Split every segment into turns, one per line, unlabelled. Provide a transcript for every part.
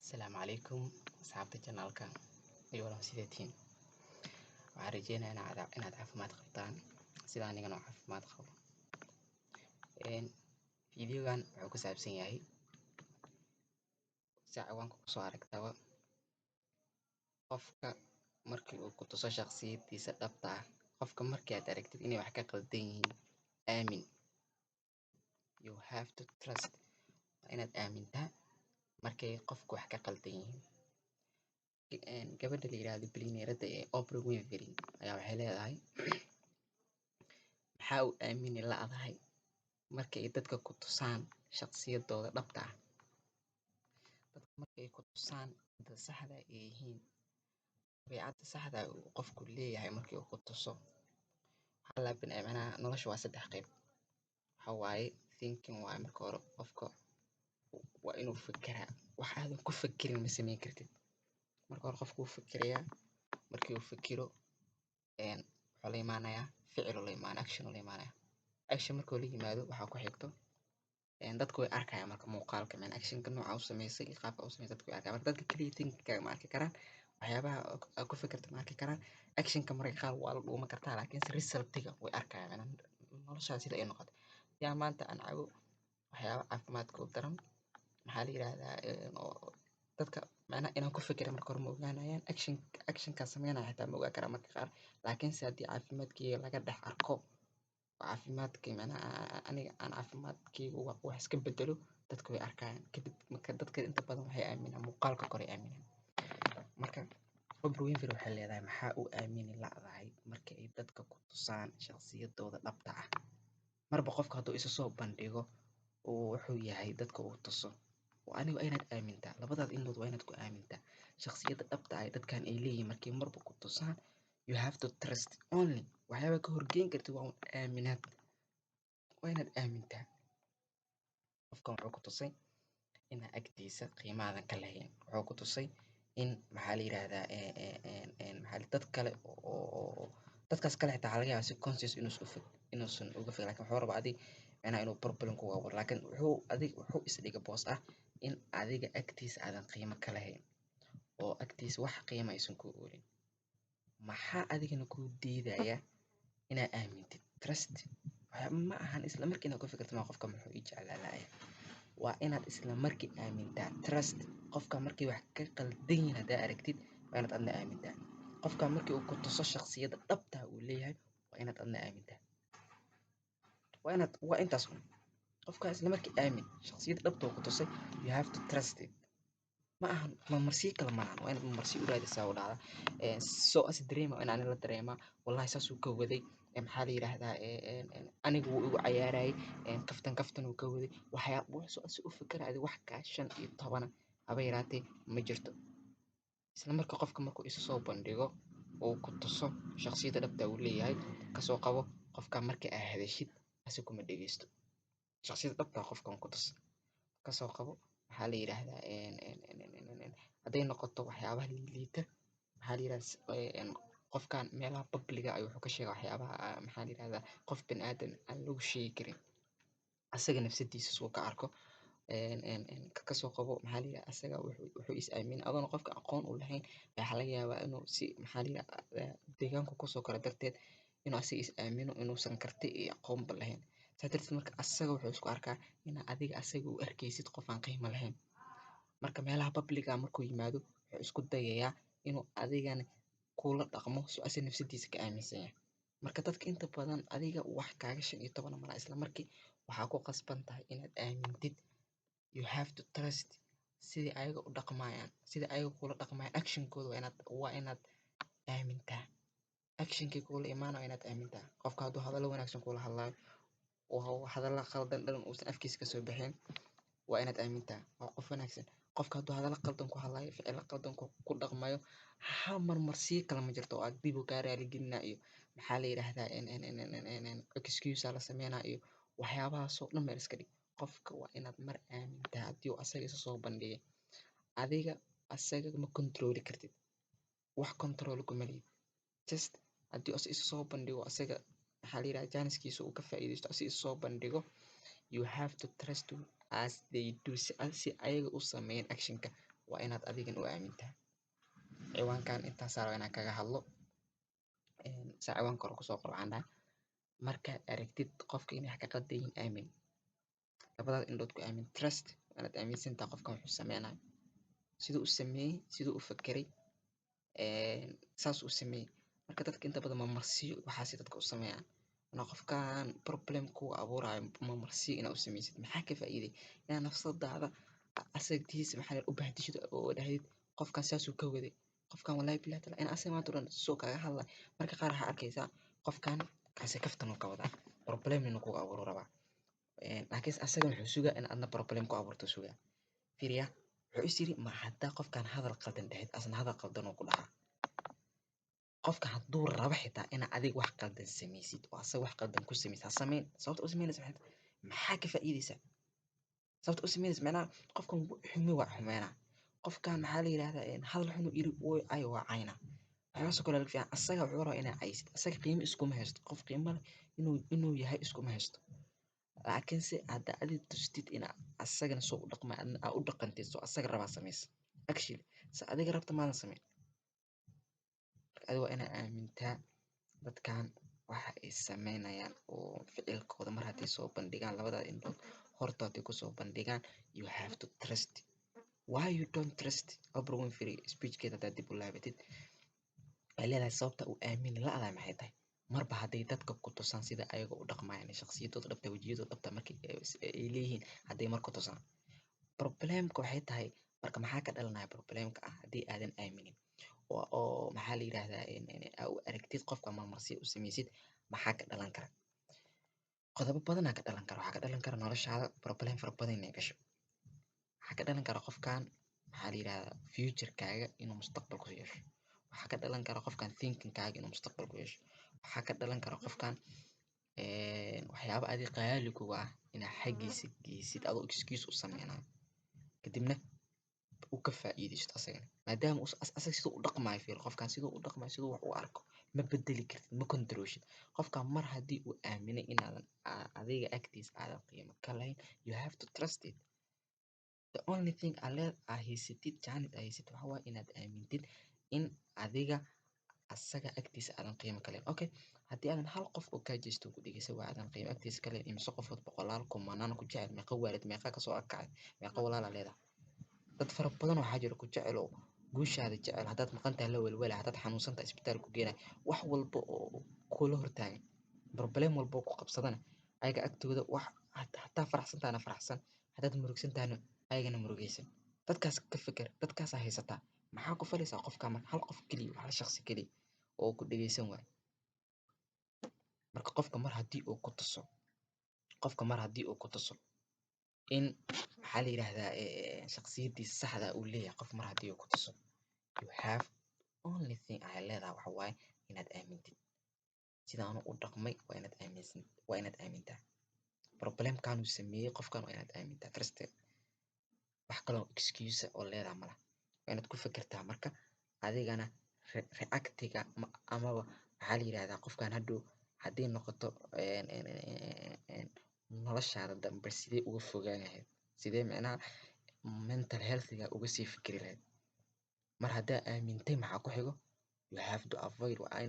Asalaamu calaykum asxaabta janaalka iyo walaal sideetiin. Waxaan rajeynayaa inaad caafimaad qabtaan sida anigana oo caafimaad qabo. Videogan wuxuu ku saabsan yahay sida ciwaanka ku soo aragtaba qofka markii uu ku tuso shakhsiyadiisa dhabta ah. Qofka markii aad aragtid inay wax ka qaldan yihiin, aamin. You have to trust. Waa inaad aamintaa markay qofku wax ka qaldan yihiin. Gabadha la yiraahdo bilyaneerada ee Oprah Winfrey ayaa waxay leedahay maxaa u aamini la'dahay markay dadka ku tusaan shakhsiyadooda dhabta ah. Dadka markay ku tusaan sida saxda ay yihiin, dabeecadda saxda ah uu qofku leeyahay markii uu ku tuso. Waxaa la macnaha nolosha waa saddex qayb. Waxa waaye thinking waaye marka hore qofka waa inuu fikiraa. Wax aadan ku fikirin ma samayn kartid. Marka hore qofku wuu fikirayaa, markii uu fikiro wuxuu la imaanayaa ficil uu la imaanayaa, action uu la imaanayaa. Action markuu la yimaado waxaa ku xigto dadku way arkayaan marka muuqaalka actionka nooca uu sameysay iyo qaabka uu sameysay dadku way arkayaan. Marka dadka kaliya thinking ma arki karaan, waxyaabaha aad ku fikirto ma arki karaan. Actionka mararka qaar waa la dhuuman kartaa laakiin resultiga way arkayaan noloshaada sida ay noqoto. Yaa maanta aan cabo waxyaaba caafimaadka u daran maxaa la yiraahdaa dadka macnaha inaan ku fikira marka hore ma ogaanayaan. Actionka sameynaya xitaa ma ogaan karaan marka qaar. Laakiin se haddii caafimaadkayga laga dhex arko caafimaadkii macnaha aniga aan caafimaadkayga wax iska bedelo dadku way arkayaan. Kadib marka dadka inta badan waxay aaminaan muuqaalka kore aaminaan. Marka Oprah Winfrey waxay leedahay maxaa u aamini la'dahay markii ay dadka ku tusaan shakhsiyadooda dhabta ah. Marba qofka hadduu isu soo bandhigo wuxuu yahay dadka uu tuso. Aniga waa inaad aamintaa. Labadaad indhood waa inaad ku aamintaa. Shakhsiyadda dhabta ah dadkan ay leeyihiin markii marba ku tusaan. You have to trust only. Waxyaaba ka horgeyn kartid waa aaminaad. Waa inaad aamintaa. Qofkan wuxuu ku tusay in agtiisa qiimaadan ka lahayn. Wuxuu ku tusay in maxaa la yiraahdaa dad kale oo dadkaas kale xitaa laga yaabaa si conscious inuusan uga fikir. Laakiin wuxuu rabaa adiga inuu problem ku abuuro. Laakiin wuxuu isdhiga boos ah in adiga agtiisa aadan qiimo ka lahayn oo agtiisa wax qiimo aysan ku oolin. Maxaa adigana kuu diidaya inaad aamintid? Trust. Ma ahan isla markii inaad ku fikirto qofka muxuu ii jeclaanayaa. Waa inaad isla markii aamintaa. Trust. Qofka markii wax ka qaldan yihiin haddaa aragtid waa inaad adna aamintaa. Qofka markii uu ku tuso shakhsiyadda dhabta ah uu leeyahay waa inaad adna aamintaa. Waa intaas un. Qofka isla markii aamin shakhsiyadda dhabta uu ku tusay. You have to trust it. Ma ahan marmarsiyo kale ma ahan. Waa inaad marmarsiyo u raadisaa u dhahdaa soo as dareema in aan la dareema wallahi saasuu ka waday maxaa la yiraahdaa anigu wuu igu cayaarayay kaftan uu ka waday waxyaabo soo as u fikiraya wax ka 15 haba yaraatee ma jirto. Isla markii qofka markuu isu soo bandhigo oo ku tuso shakhsiyadda dhabta uu leeyahay kasoo qabo qofka markii aad hadashid asiga kuma dhageysto. Shakhsiyadda dhabta qofkan ku tus kasoo qabo maxaa la yiraahdaa hadday noqoto waxyaabaha liita maxaa la yiraahdaa qofkan meelaha public ah wuxuu ka sheegaa waxyaabaha maxaa la yiraahdaa qof bini'aadan aan lagu sheegi karin asaga nafsadiisa soo ka arko kasoo qabo maxaa la yiraahdaa asaga wuxuu is aamin adoon qofka aqoon u lahayn waxa laga yaabaa inuu si maxaa la yiraahdaa deegaanka ku soo koro darteed inuu asaga is aamino inuusan karti iyo aqoonba lahayn. Sadarteed marka asaga wuxuu isku arkaa in adiga asaga u arkaysid qof aan qiimo lahayn. Marka meelaha public ah markuu yimaado wuxuu isku dayayaa inuu adigana kula dhaqmo soo as nafsadiisa ka aaminsan yahay. Marka dadka inta badan adiga wax kaaga 15 mala isla markii waxaa ku qasban tahay inaad aamintid. You have to trust sidii ayaga u dhaqmayaan sidii ayaga kula dhaqmayaan actionkooda waa inaad aamintaa. Actionkii kula imaanayo inaad aamintaa. Qofka hadduu hadallo wanaagsan kula hadlayo oo hadalla qaldan dhan uusan afkiisa ka soo bixin waa inaad aamintaa. Waa qof wanaagsan. Qofka hadduu hadalla qaldan ku hadlayo ficilo qaldan ku dhaqmayo marmarsiyo kale ma jirto oo aad dib u kaa raali gelinayo iyo maxaa la yiraahdaa excuse la sameynaa iyo waxyaabahaas oo dhan meel iska dhig. Qofka waa inaad mar aamintaa haddii uu asaga isu soo bandhigay. Adiga asaga ma control kartid. Wax control kuma lihid. Just haddii uu isu soo bandhigo asaga maxaa la yiraahdaa jaaniskiisa uu ka faa'iideysto asiga isu soo bandhigo. You have to trust as they do si ayaga u sameeyaan actionka waa inaad adigan u aamintaa. ciwaankan intaas raba inaan kaga hadlo. saa ciwaanka hore kusoo qor waxaan dhahay markaad aragtid qofka inay wax ka qaldan yihiin aamin. labadaad indhood ku aamin. Trust inaad aaminsantahay qofkan wuxuu sameynayo, siduu u sameeyey, siduu u fakeray, saas u sameeyey. marka dadka inta badan mamarsiyo waxaasi dadka u sameeyaan. qofkan problem kugu abuurayo mamarsiyo inaad u sameysid maxaa ka faa'iiday? inaad nafsadaada asagtiisa maxaa u bahdishid oo dhahdid qofkan saasuu ka waday, qofkan wallahi billahi taala in asaga maanta o dhan soo kaga hadlay. marka qaar waxaa arkaysaa qofkan kaasi kaftan uu ka wadaa, problem inuu kugu abuuro rabaa. laakiin asaga wuxuu sugaa in adna problem ku abuurto sugaa. fiiriya wuxuu is yiri ma haddaa qofkan hadal qaldan dhahid asna hadal qaldan uu ku dhahaa. qofka hadduu rabo xitaa ina adiga wax qaldan samaysid oo asaga wax qaldan ku samaysid ha samayn. sababta u samaynaysa maxaa ka faa'iidaysa? sababta u samaynaysa macnaha qofkan xumi waa xumeynaa. qofkan maxaa la yidhahdaa hadal xun uu yiri ay waa cayna. waxyaalahaas oo kale laga fiican asaga wuxuu rabaa inaa caysid. asaga qiimo iskuma haysto. qof qiimo leh inuu yahay iskuma haysto. laakiinse hadda adiga tustid ina asagana soo u dhaqma adna aa u dhaqantid soo asaga rabaa samaysa. actually se adiga rabta maadan samayn. marka adiga waa inaa aamintaa dadkan waxa ay sameynayaan oo ficilkooda mar hadday soo bandhigaan labadaada indhood horta hadday kusoo bandhigaan you have to trust. why you don't trust? Oprah Winfrey speechkeeda haddaad dib u laabatid waxay leedahay sababta uu aamini la-dahay maxay tahay marba hadday dadka ku tusaan sida ayaga u dhaqmayaan shakhsiyadooda dhabta wejiyadooda dhabta markii ay leeyihiin hadday marku tusaan. problemka waxay tahay marka maxaa ka dhalanaya problemka ah haddii aadan aaminin oo maxaa la yidhahdaa aa u aragtid qofka marmarsiyo u samaysid maxaa ka dhalan kara? qodobo badanaa ka dhalan kara. waxaa ka dhalan kara noloshaada problem fara badan inay gasho. waxaa ka dhalan kara qofkan maxaa la yidhahdaa futurekaaga inuu mustaqbal ku yeesho. waxaa ka dhalan kara qofkan thinkingkaaga inuu mustaqbal ku yeesho. waxaa ka dhalan kara qofkan waxyaaba adiga qaali kuga ah inaa xaggiisa geysid adoo excuse u sameynayo kadibna uu ka faa'iidaysto asagana maadaama asaga siduu u dhaqmayo fiir qofkan siduu u dhaqmayo siduu wax u arko ma bedeli kartid ma controlshid. qofkan mar haddii uu aaminay inaadan adiga agtiisa aadan qiimo ka lahayn you have to trust it. the only thing aa haysatid jaanid aa haysatid waxaa waaye inaad aamintid in adiga asaga agtiisa aadan qiimo ka lahayn. okay haddii aadan hal qof oo kaa jeesto ku dhegeysa waa aadan qiimo agtiisa ka lahayn imise qofood boqolaal kumanaan ku jecel meeqa waalid meeqa kasoo arkacay meeqa walaala leedahay. dad fara badan waxaa jira ku jecel oo guushaada jecel haddaad maqantahay la welwela haddaad xanuunsantahay isbitaal ku geenay wax walba oo kula hortaagan problem walba oo ku qabsadana ayaga agtooda wax hataa faraxsantahana faraxsan haddaad murugsantahana ayagana murugaysan. dadkaas ka fikir dadkaasaa haysataa maxaa ku falaysaa qofka marka hal qof keliya hal shaqsi keliya oo ku dhegeysan waayo. marka qofka mar haddii uu ku tuso in maxaa la yidhahdaa shakhsiyadiisa saxda uu leeyahay qof mar haddii uu ku tuso you have only thing ay leedahay waxa waaye inaad aamintid sidaanu u dhaqmay waa inaad aamintaa problemkanuu sameeyey qofkan waa inaad aamintaa trusted. wax kaloo excuse oo leedahay malaha waa inaad ku fikirtaa marka adigana reactiga amaba maxaa la yidhahdaa qofkan hadhow hadday noqoto noloshaada dambe sidee uga fogaan lahayd sidee micnaha mental healthiga uga sii fikiri lahayd. mar haddaa aamintay maxaa ku xigo you have to avoid waa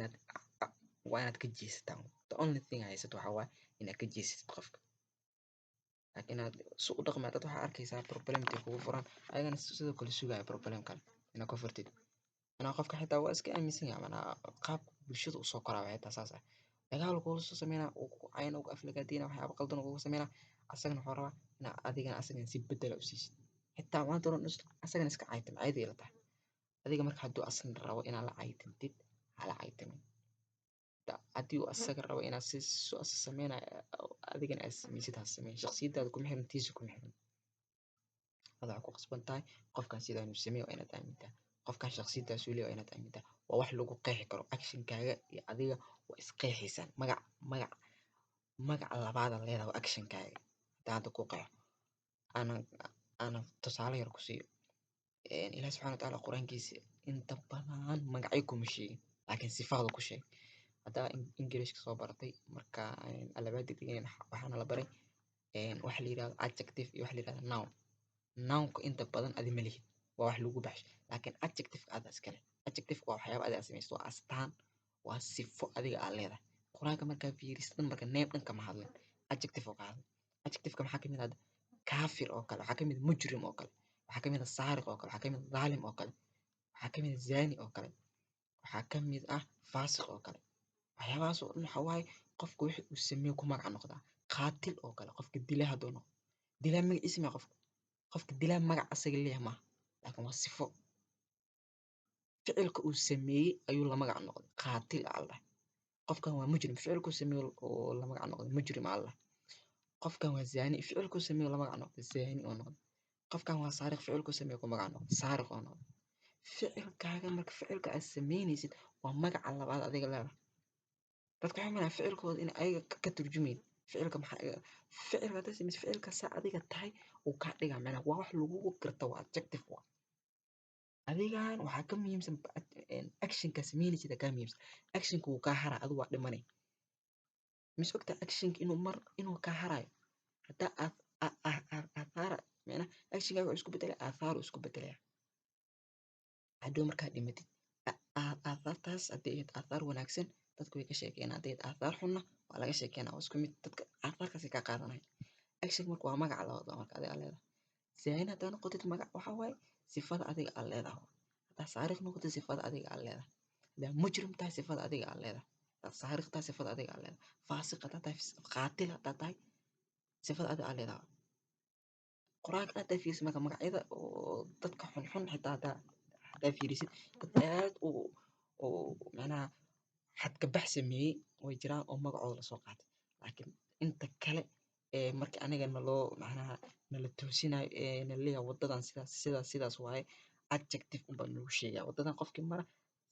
inaad ka jeesataa. the only thing haysato waxaa waaye inaad ka jeesatid qofka. laakiin inaad si u dhaqmaa dad waxaa arkaysaa problemkay kugu furaan ayagana sidoo kale sugaya problemkan inaad ka furtid. anaa qofka xitaa waa iska aaminsan yahay manaa qaabka bulshada usoo koraa xitaa saas ah dagaal kuula soo sameynaa cayna uga aflagaadeyna waxyaaba qaldan uga sameynaa asagana wuxuu rabaa inaa adigana asagana si bedela u siisid xitaa maanta o dhan asagana iska caytam caadi la tahay adiga marka hadduu asagana rabo inaad la caytantid hala caytamin. haddii uu asaga rabo inaad si sameynayo adigana aad samaysid ha sameyn. shakhsiyadaada kuma xiran tiisa kuma xiran. waxaa ku qasban tahay qofkan sidaanuu sameeyo waa inaad aamintaa qofkan shakhsiyadaas uu leeyahay waa inaad aamintaa. waa wax lagu qeexi karo actionkaaga iyo adiga waa isqeexaysaan magac labaada leedahay waa actionkaaga. haddaan hadda ku qeexo ana tusaale yar ku siiyo ilaahi subxaana watacaala qur-aankiisa inta badan magacyo kuma sheegin laakiin sifaadu ku sheeg. haddaa ingiriiska soo baratay marka alabaadi dhigayn waxaana la baray waxa la yidhahdo adjective iyo waxa la yidhahdo noun. nounka inta badan adi ma lihid waa wax lagu baxsho laakiin adjective aad iskale adjective waa waxyaaba adiga samaysto waa astaan waa sifo adiga aad leedahay quraanka markaa fiirisid marka name dhan kama hadlin adjective oo ka hadlin adjective-ka maxaa kamid ah kaafir oo kale waxaa kamid mujrim oo kale waxaa kamid saariq oo kale waxaa kamid dhaalim oo kale waxaa kamid zaani oo kale waxaa kamid faasiq oo kale waxyaabahaas oo dhan waxaa waaye qofka wixii uu sameeyo ku magac noqdaa qaatil oo kale qofka dila hadduu noqdo dilaa magaciisa ma qofka dilaa magac asaga leeyahay maaha laakiin waa sifo ficilka uu sameeyey ayuu la magac noqday qaatil aa la qofkan waa mujrim ficilku sameeyo oo la magac noqday mujrim aa la qofkan waa zaani ficilku sameeyo la magac noqday zaani oo noqday qofkan waa saariq ficilku sameeyo ku magac noqday saariq oo noqday ficilkaaga marka ficilka aad sameynaysid waa magaca labaad adiga leedahay dadka waxay umalayaan ficilkooda in ayaga ka turjumayn ficilka maxaa ficilka haddaad samaysid ficilka saa adiga tahay uu kaa dhigaa macnaha waa wax lagugu garta waa adjective waa adigan waxaa ka muhiimsan actionka samaynaysid kaa muhiimsan actionka wuu kaa haraa adigu waa dhimanay mis ogtaa actionka inuu kaa harayo haddaa aathaara macnaha actionkaaga wuxuu isku bedelaya aathaaru isku bedelaya hadhow markaa dhimatid aathaartaas haddii ahayd aathaar wanaagsan dadku way ka sheekeynaa hadday ahayd aathaar xunna waa laga sheekeynaa waa isku mid dadka aathaarkaasay kaa qaadanaya action marka waa magaca labaad oo marka adiga leedahay zaani haddaa noqotid magac waxaa waaye sifada adiga aad leedahay haddaa saariq noqotid sifada adiga aad leedahay haddaa mujrim tahay sifada adiga aad leedahay haddaa saariq tahay sifada adiga aad leedahay faasiq haddaa tahay qaatil haddaa tahay sifada adiga aad leedahay quraanka haddaa fiirisid marka magacyada oo dadka xunxun xitaa haddaa fiirisid dad aad u macnaha xadkabax sameeyey way jiraan oo magacooda lasoo qaatay laakiin inta kale markii aniga naloo macnaha nala toosinayo nalaleeyahay wadadan sidaas waaye adjective unbaa nagu sheegaya wadadan qofkii mara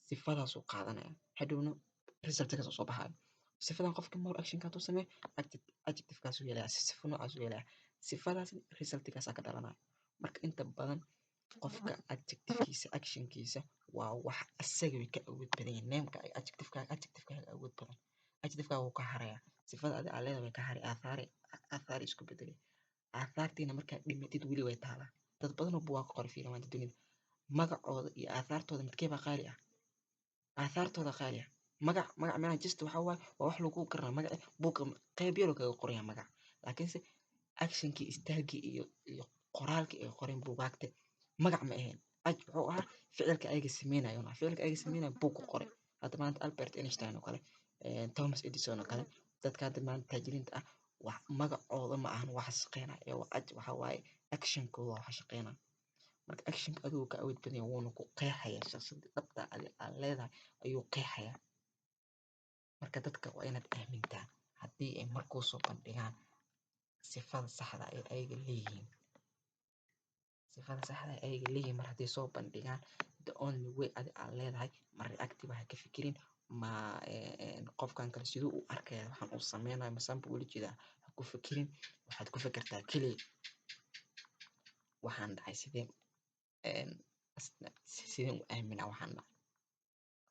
sifadaasuu qaadanaya hadhowna resultkaas soo baxayo sifadan qofkii maro actionka hadduu sameeyo adjectivekaasuu yeelaya sifo noocaasuu yeelaya sifadaas resultkaasaa ka dhalanaya marka inta badan qofka adjectivekiisa actionkiisa waa wax asaga way ka awood badan yihiin nameka adjectivekaaga awood badan adjectivekaaga wuu ka haraya sifada adiga aad leedahay way ka hari aathaari isku bedelay aathaartiina markaad dhimatid weli way taalaa dad badan oo buugaa ka qoray fiiri maanta dunida magacooda iyo aathaartooda midkee baa qaali ah aathaartooda qaali ah magac macnaha just waxaa waaye waa wax lagu garanaa magaci buugga qayb yaroo kaga qoraya magac laakiinse actionkii istaagii iyo qoraalkii ay qoreen buugaagta magac ma ahayn wuxuu ahaa ficilka ayaga sameynayo ficilka ayaga sameynayo buug ku qoray hadda maanta Albert Einstein oo kale Thomas Edison oo kale dadka hadda maanta taajiriinta ah wax magacooda ma ahan wax shaqeynaya ee waxa waaye actionkooda wax shaqeynaya marka actionka adigu ka awood badan yahay wuuna ku qeexaya shaqsiyada dhabta aad leedahay ayuu qeexaya marka dadka waa inaad aamintaa haddii ay markuu soo bandhigaan sifada saxda ay ayaga leeyihiin sifada saxda ay ayaga leeyihiin mar hadday soo bandhigaan the only way adi aad leedahay ma reactive ha ka fikirin ma qofkan kale siduu u arkaya waxaan uu sameynayo masanba ula jeedaa ha ku fikirin waxaad ku fikirtaa keliya waxaan dhacay sideen u aaminaa waxaan dhacay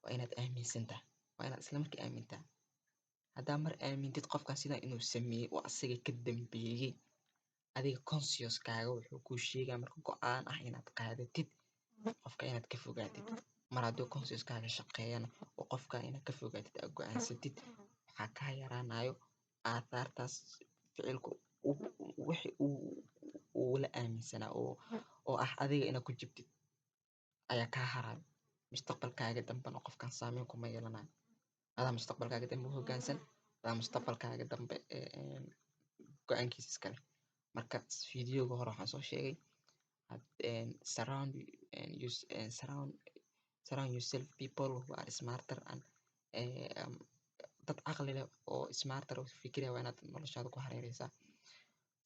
waa inaad aaminsantahay waa inaad isla markii aamintaa haddaa mar aamintid qofkan sidaa inuu sameeyey oo asaga ka dambeeyey adiga consciouskaaga wuxuu kuu sheegaa marka go-aan ah inaad qaadatid qofka inaad ka fogaatid mar hadduu consciouskaaga shaqeeyana oo qofka inaad ka fogaatid aad go-aansatid waxaa kaa yaraanayo aathaartaas ficilku wixii uu la aaminsanaa oo ah adiga inaad ku jibtid ayaa kaa harayo mustaqbalkaaga dambena qofkan saameyn kuma yeelanayo adaa mustaqbalkaaga dambe u hoggaansan adaa mustaqbalkaaga dambe go-aankiisa iskale marka fiidiyowga hore waxaan soo sheegay surround yourself people who are smarter and dad caqli leh oo smarter oo fikiraya waa inaad noloshaada ku hareereysaa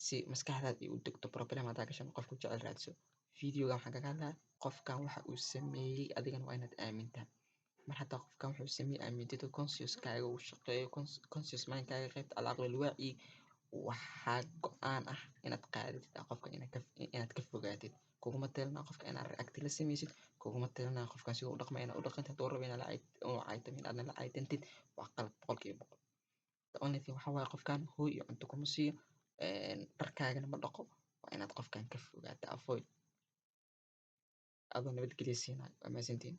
si maskaxdaada ay u degto problem haddaa gashan qof ku jecel raadso fiidiyowga waxaan kaga hadlaya qofkan waxa uu sameeyey adigana waa inaad aamintaa mar haddaa qofkan wuxuu sameeyey aamintid oo consciouskaaga uu shaqeeyo conscious mindkaaga qaybta alcaqli alwaaci waxaa go-aan ah inaad qaadatid qofka inaad ka fogaatid kuguma talina qofka inaad react la sameysid kuguma talina qofkan siduu u dhaqmay inaad u dhaqantid hadduu rabo inaad caytamin aadna la caytantid waa qalad boqolkiiba boqol the only thing waxaa waaye qofkan hooy iyo cunto kuma siiyo dharkaagana ma dhaqo waa inaad qofkan ka fogaato avoid adoo nabadgelyo siinayo. Waa mahadsantihiin.